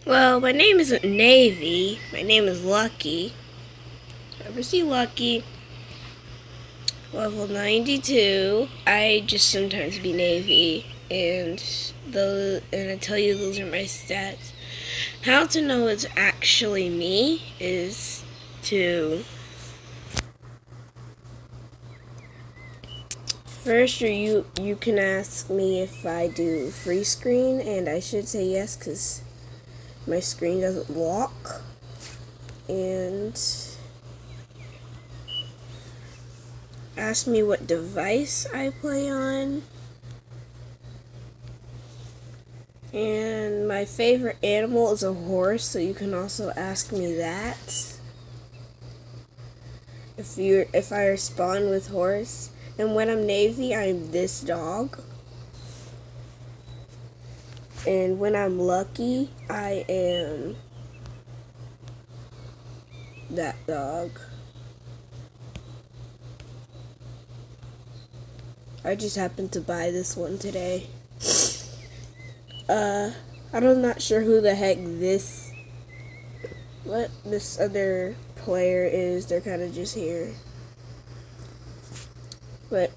Well, my name isn't Navy. My name is Lucky. Ever see Lucky? Level 92. I just sometimes be Navy, and I tell you those are my stats. How to know it's actually me is to first you can ask me if I do free screen, and I should say yes because my screen doesn't lock. And ask me what device I play on. And my favorite animal is a horse, so you can also ask me that. If I respond with horse. And when I'm Navy, I'm this dog. And when I'm Lucky, I am that dog. I just happened to buy this one today. I'm not sure who the heck this other player is. They're kind of just here. But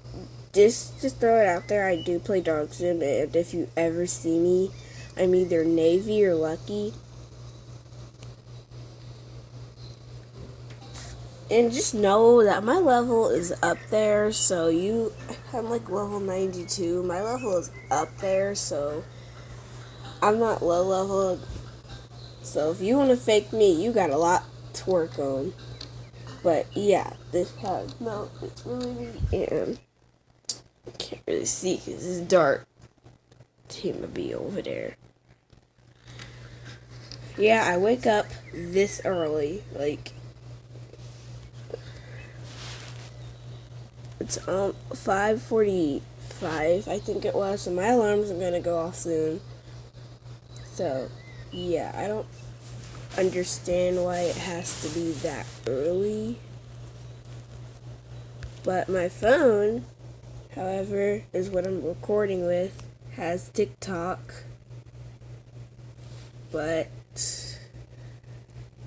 just throw it out there, I do play Dog Sim, and if you ever see me, I'm either Navy or Lucky. And just know that my level is up there, so I'm like level 92. My level is up there, so I'm not low level. So if you want to fake me, you got a lot to work on. But yeah, it's really, and I can't really see because it's dark. Team would be over there. Yeah, I wake up this early, like it's 5:45, I think it was. So my alarms are gonna go off soon. So yeah, I don't understand why it has to be that early. But my phone, however, is what I'm recording with, has TikTok. But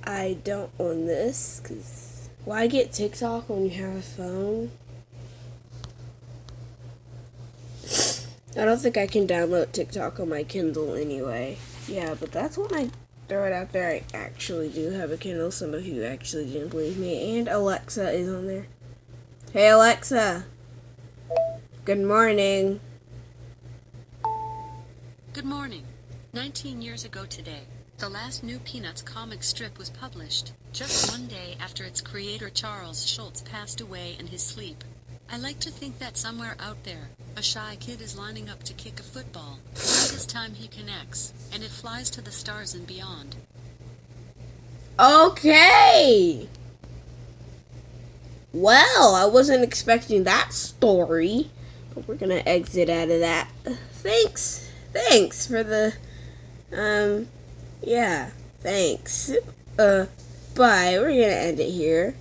I don't own this because why get TikTok when you have a phone? I don't think I can download TikTok on my Kindle anyway. Yeah, but that's when I throw it out there. I actually do have a Kindle. Some of you actually didn't believe me. And Alexa is on there. Hey Alexa. Good morning. Good morning. 19 years ago today, the last new Peanuts comic strip was published, just one day after its creator Charles Schulz passed away in his sleep. I like to think that somewhere out there, a shy kid is lining up to kick a football. This time he connects, and it flies to the stars and beyond. Okay. Well, I wasn't expecting that story. But we're gonna exit out of that. Thanks for the, yeah, thanks. Bye. We're gonna end it here.